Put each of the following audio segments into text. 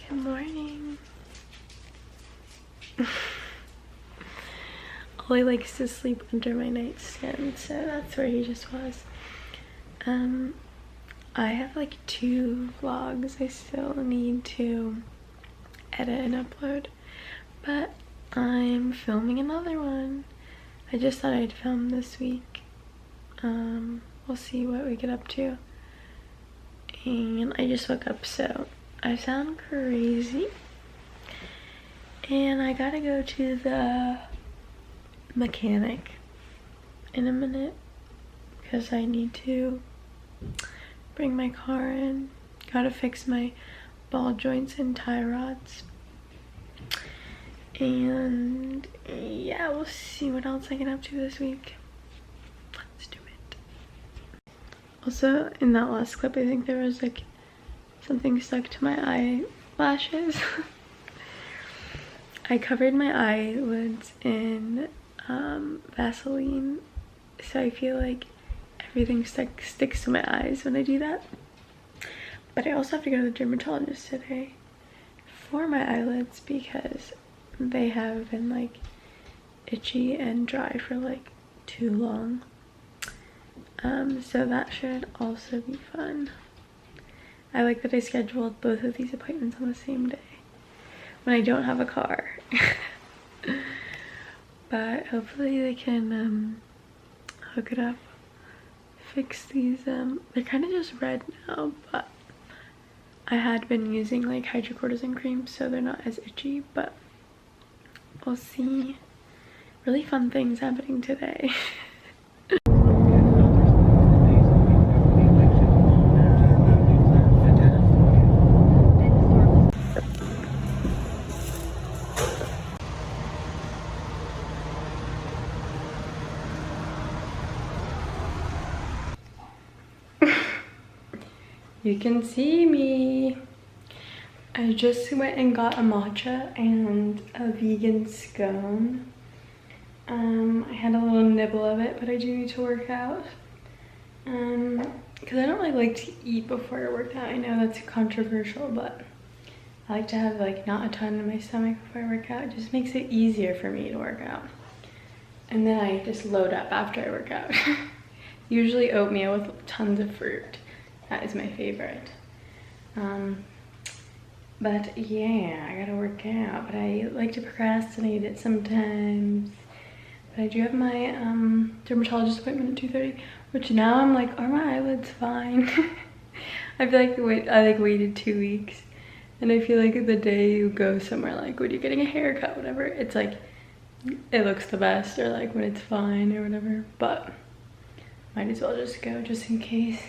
Good morning. Ollie likes to sleep under my nightstand, so that's where he just was. I have like 2 vlogs I still need to edit and upload, but I'm filming another one. I just thought I'd film this week. We'll see what we get up to. And I just woke up, so I sound crazy. And I gotta go to the mechanic in a minute because I need to bring my car in. Gotta fix my ball joints and tie rods. And yeah, we'll see what else I get up to this week. Let's do it. Also, in that last clip, I think there was like something stuck to my eyelashes. I covered my eyelids in Vaseline, so I feel like everything sticks to my eyes when I do that. But I also have to go to the dermatologist today for my eyelids because they have been like itchy and dry for like too long. So that should also be fun. I like that I scheduled both of these appointments on the same day when I don't have a car. But hopefully they can hook it up, fix these. They're kind of just red now, but I had been using like hydrocortisone cream, so they're not as itchy, but we'll see. Really fun things happening today. You can see me. I just went and got a matcha and a vegan scone. I had a little nibble of it, but I do need to work out. Because I don't really like to eat before I work out. I know that's controversial, but I like to have like not a ton in my stomach before I work out. It just makes it easier for me to work out. And then I just load up after I work out. Usually oatmeal with tons of fruit. That is my favorite. But yeah, I gotta work out, but I like to procrastinate it sometimes. But I do have my dermatologist appointment at 2:30, which now I'm like, are my eyelids fine? I feel like I waited 2 weeks, and I feel like the day you go somewhere, like when you're getting a haircut, whatever, it's like it looks the best, or like when it's fine or whatever. But might as well just go just in case.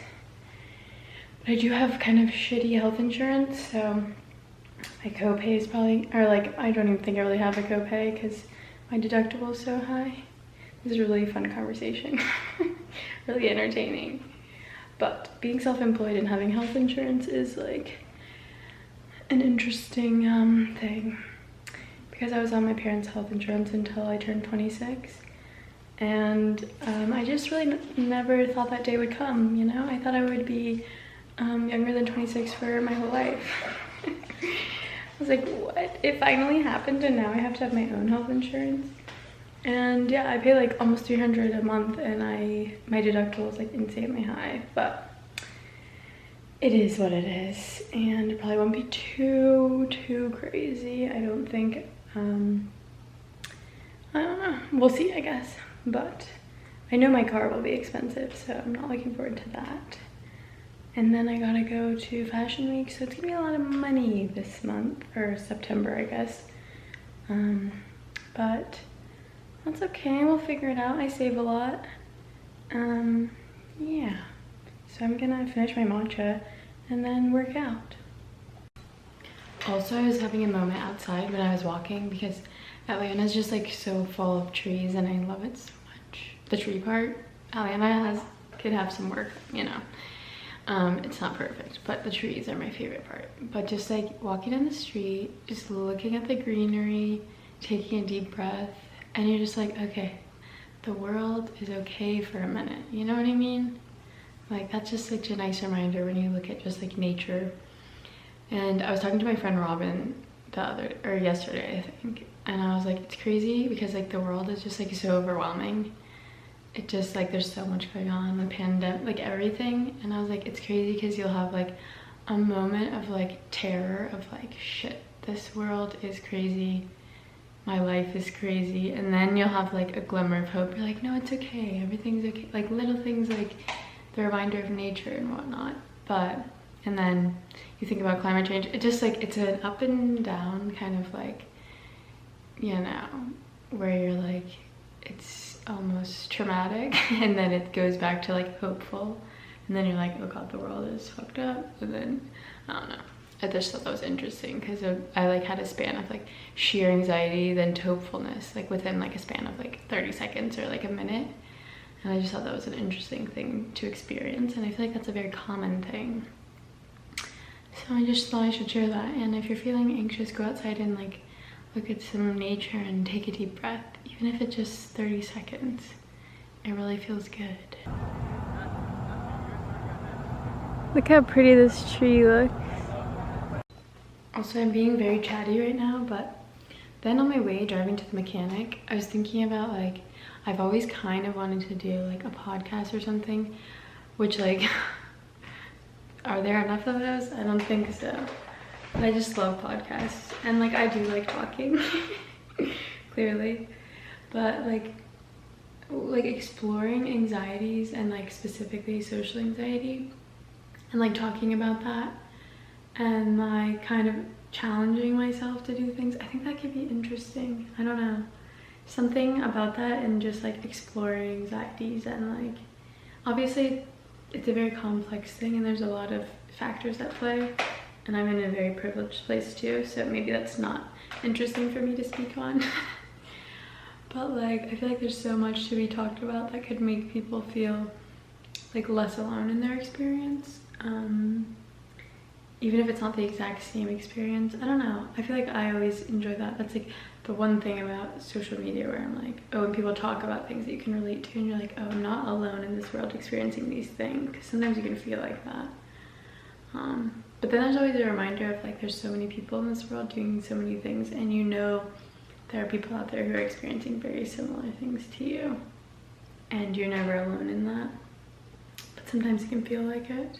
But I do have kind of shitty health insurance, so my copay is probably, or like I don't even think I really have a copay because my deductible is so high. This is a really fun conversation. Really entertaining. But being self-employed and having health insurance is like an interesting thing, because I was on my parents' health insurance until I turned 26, and I just really never thought that day would come, you know? I thought I would be younger than 26 for my whole life. I was like, what? It finally happened, and now I have to have my own health insurance. And yeah, I pay like almost $300 a month, and my deductible is like insanely high, but it is what it is, and it probably won't be too crazy, I don't think. I don't know, we'll see, I guess. But I know my car will be expensive, so I'm not looking forward to that. And then I gotta go to Fashion Week, so it's gonna be a lot of money this month, or September, I guess. But that's okay, we'll figure it out. I save a lot. Yeah. So I'm gonna finish my matcha and then work out. Also, I was having a moment outside when I was walking because Atlanta's just like so full of trees and I love it so much. The tree part, Atlanta could have some work, you know. It's not perfect, but the trees are my favorite part. But just like walking down the street, just looking at the greenery, taking a deep breath, and you're just like, okay, the world is okay for a minute, you know what I mean? Like, that's just such a nice reminder when you look at just like nature And I was talking to my friend Robin yesterday, I think, and I was like, it's crazy because like the world is just like so overwhelming. It just like there's so much going on, the pandemic, like everything. And I was like, it's crazy because you'll have like a moment of like terror of like, shit, this world is crazy, my life is crazy, and then you'll have like a glimmer of hope. You're like, no, it's okay, everything's okay, like little things like the reminder of nature and whatnot. And then you think about climate change, it just like, it's an up and down kind of like, you know, where you're like, it's almost traumatic and then it goes back to like hopeful, and then you're like, oh god, the world is fucked up. And then I don't know, I just thought that was interesting because I like had a span of like sheer anxiety then to hopefulness like within like a span of like 30 seconds or like a minute. And I just thought that was an interesting thing to experience, and I feel like that's a very common thing. So I just thought I should share that. And if you're feeling anxious, go outside and like look at some nature and take a deep breath, even if it's just 30 seconds. It really feels good. Look how pretty this tree looks. Also, I'm being very chatty right now, but then on my way driving to the mechanic, I was thinking about like, I've always kind of wanted to do like a podcast or something, which like, are there enough of those? I don't think so. But I just love podcasts, and like I do like talking, clearly, but like exploring anxieties and like specifically social anxiety and like talking about that and like kind of challenging myself to do things, I think that could be interesting. I don't know, something about that, and just like exploring anxieties, and like obviously it's a very complex thing and there's a lot of factors at play, and I'm in a very privileged place too, so maybe that's not interesting for me to speak on. But like I feel like there's so much to be talked about that could make people feel like less alone in their experience, even if it's not the exact same experience. I don't know, I feel like I always enjoy that. That's like the one thing about social media where I'm like, oh, when people talk about things that you can relate to and you're like, oh, I'm not alone in this world experiencing these things, because sometimes you can feel like that. But then there's always a reminder of like, there's so many people in this world doing so many things, and you know there are people out there who are experiencing very similar things to you, and you're never alone in that. But sometimes it can feel like it.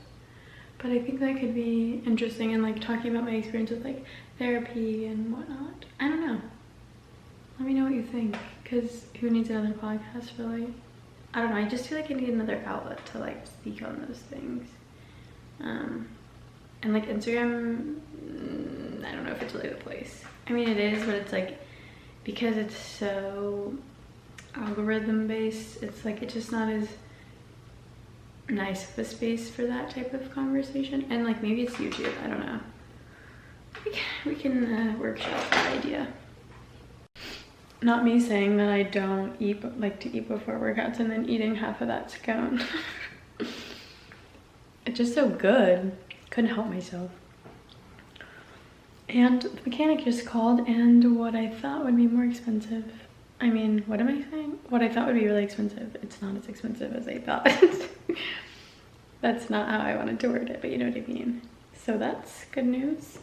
But I think that could be interesting, and like talking about my experience with like therapy and whatnot. I don't know. Let me know what you think, because who needs another podcast really? I don't know, I just feel like I need another outlet to like speak on those things. And like Instagram, I don't know if it's really the place. I mean, it is, but it's like, because it's so algorithm based, it's like, it's just not as nice of a space for that type of conversation. And like maybe it's YouTube, I don't know. We can workshop that idea. Not me saying that I don't like to eat before workouts and then eating half of that scone. It's just so good. Couldn't help myself. And the mechanic just called, and what I thought would be more expensive, I mean, what am I saying? What I thought would be really expensive, it's not as expensive as I thought. That's not how I wanted to word it, but you know what I mean. So that's good news.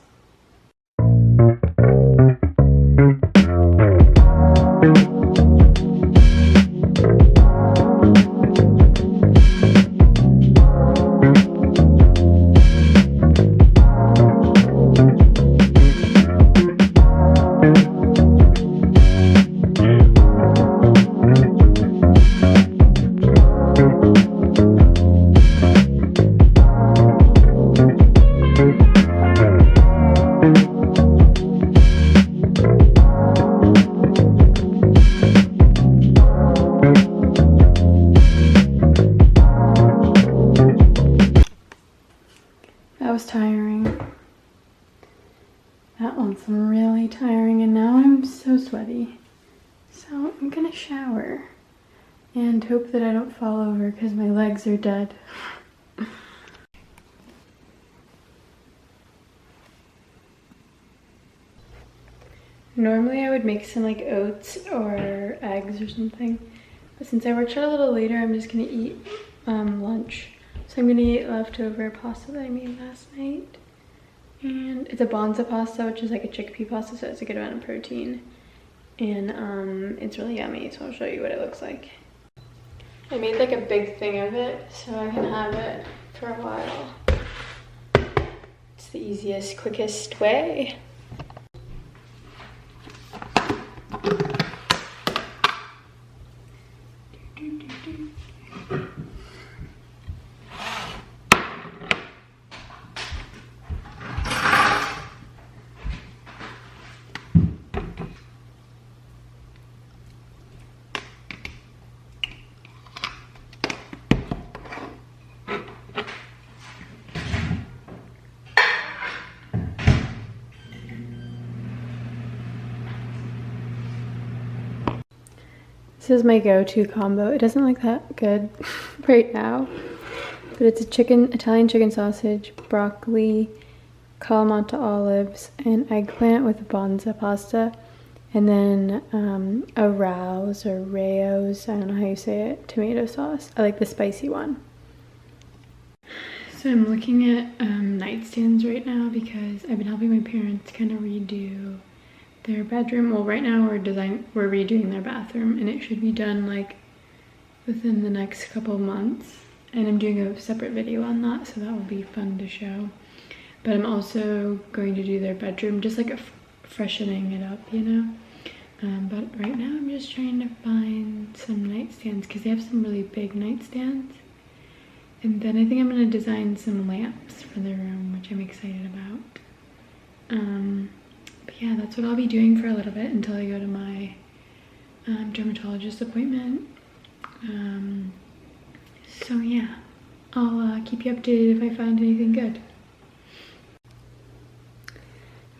That was tiring. That one's really tiring, and now I'm so sweaty. So I'm gonna shower and hope that I don't fall over because my legs are dead. Normally I would make some like oats or eggs or something, but since I worked out a little later, I'm just gonna eat lunch. So I'm gonna eat leftover pasta that I made last night and it's a Bonza pasta, which is like a chickpea pasta, so it's a good amount of protein. And it's really yummy, so I'll show you what it looks like. I made like a big thing of it so I can have it for a while. It's the easiest, quickest way. This is my go-to combo. It doesn't look that good right now, but it's a Italian chicken sausage, broccoli, Kalamata olives, and eggplant with Bonza pasta, and then a Rao's or Rao's, I don't know how you say it, tomato sauce. I like the spicy one. So I'm looking at nightstands right now because I've been helping my parents kind of redo their bedroom. Well, right now we're redoing their bathroom, and it should be done like within the next couple of months. And I'm doing a separate video on that, so that will be fun to show. But I'm also going to do their bedroom, just like freshening it up, you know. But right now I'm just trying to find some nightstands because they have some really big nightstands. And then I think I'm going to design some lamps for the room, which I'm excited about. But yeah, that's what I'll be doing for a little bit until I go to my dermatologist appointment. So yeah, I'll keep you updated if I find anything good.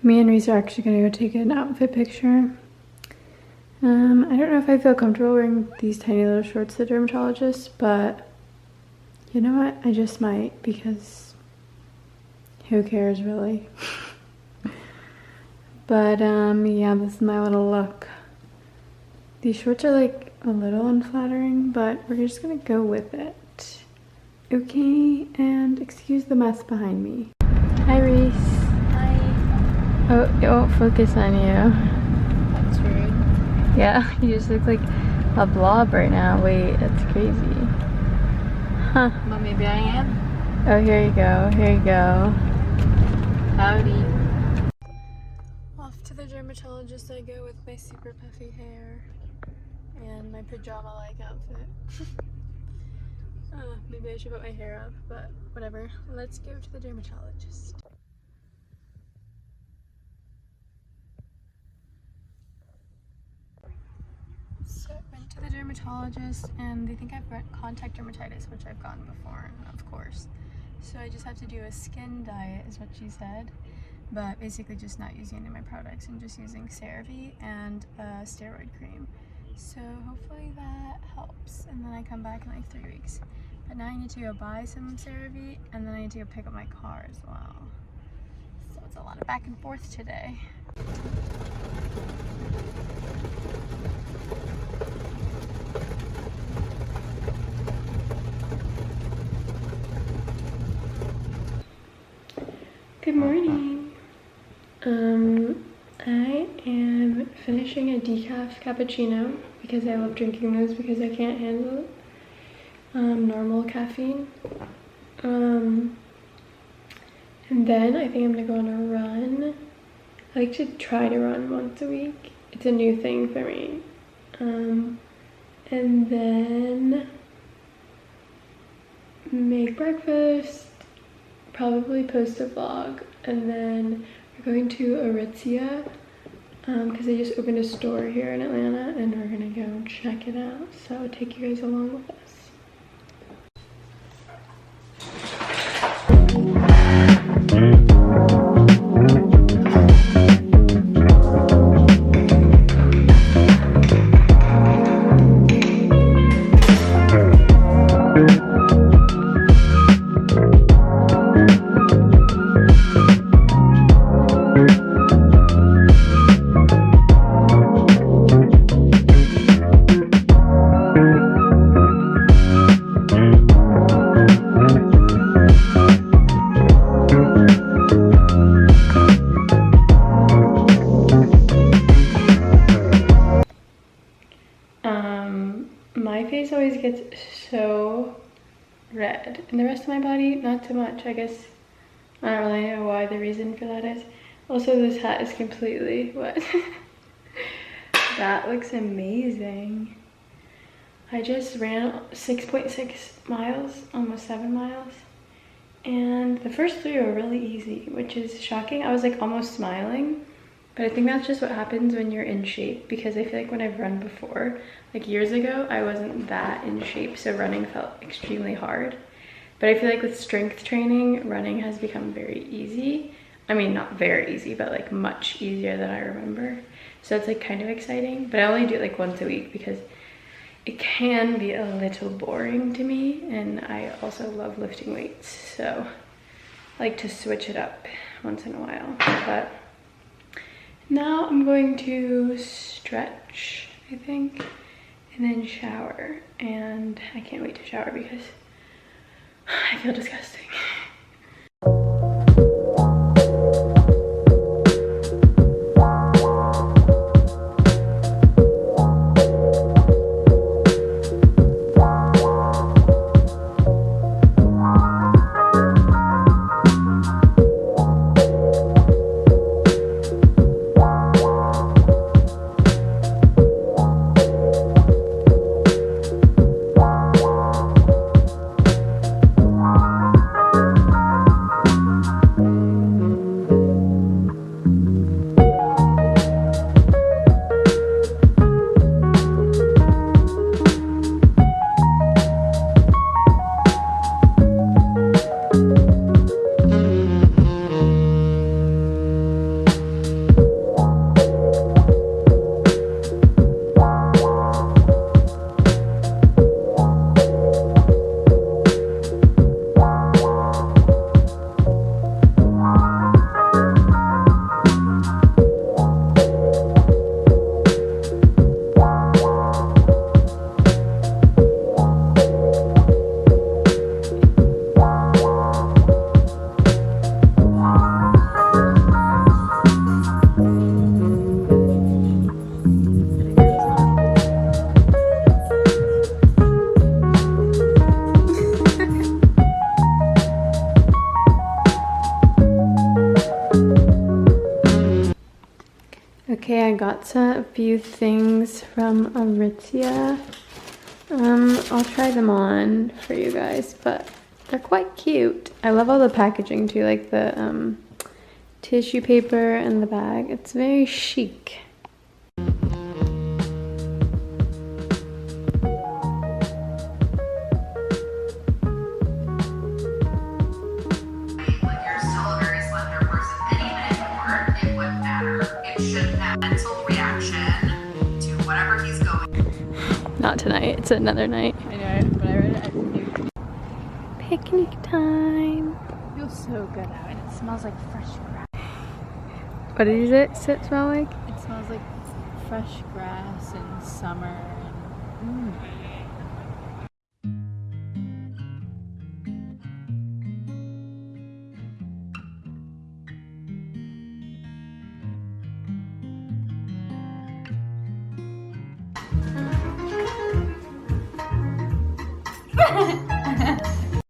Me and Reese are actually going to go take an outfit picture. I don't know if I feel comfortable wearing these tiny little shorts to the dermatologist, but you know what? I just might, because who cares really? But yeah, this is my little look. These shorts are like a little unflattering, but we're just gonna go with it. Okay, and excuse the mess behind me. Hi, Reese. Hi. Oh, it won't focus on you. That's rude. Yeah, you just look like a blob right now. Wait, that's crazy. Huh. Well, maybe I am. Oh, here you go. Here you go. Howdy. Off to the dermatologist I go with my super puffy hair and my pajama-like outfit. Maybe I should put my hair up, but whatever. Let's go to the dermatologist. So I went to the dermatologist and they think I've got contact dermatitis, which I've gotten before, of course. So I just have to do a skin diet is what she said. But basically just not using any of my products and just using CeraVe and a steroid cream. So hopefully that helps, and then I come back in like 3 weeks. But now I need to go buy some CeraVe, and then I need to go pick up my car as well. So it's a lot of back and forth today. Good morning. I am finishing a decaf cappuccino because I love drinking those because I can't handle normal caffeine. And then I think I'm gonna go on a run. I like to try to run once a week. It's a new thing for me. And then make breakfast, probably post a vlog, and then we're going to Aritzia because they just opened a store here in Atlanta, and we're gonna go check it out. So I'll take you guys along with us. red. And the rest of my body, not so much. I guess I don't really know why the reason for that is. Also, this hat is completely wet. That looks amazing. I just ran 6.6 miles, almost 7 miles. And the first 3 were really easy, which is shocking. I was like almost smiling, but I think that's just what happens when you're in shape, because I feel like when I've run before, like years ago, I wasn't that in shape, so running felt extremely hard. But I feel like with strength training, running has become very easy. I mean, not very easy, but like much easier than I remember. So it's like kind of exciting, but I only do it like once a week because it can be a little boring to me, and I also love lifting weights, so I like to switch it up once in a while. But now I'm going to stretch, I think, and then shower, and I can't wait to shower because I feel disgusting. Okay, I got a few things from Aritzia. I'll try them on for you guys, but they're quite cute. I love all the packaging too, like the tissue paper and the bag. It's very chic. Not tonight, it's another night. I know, but I read it. I knew. Picnic time. It feels so good out, and it smells like fresh grass. What did it smell like? It smells like fresh grass in summer. And,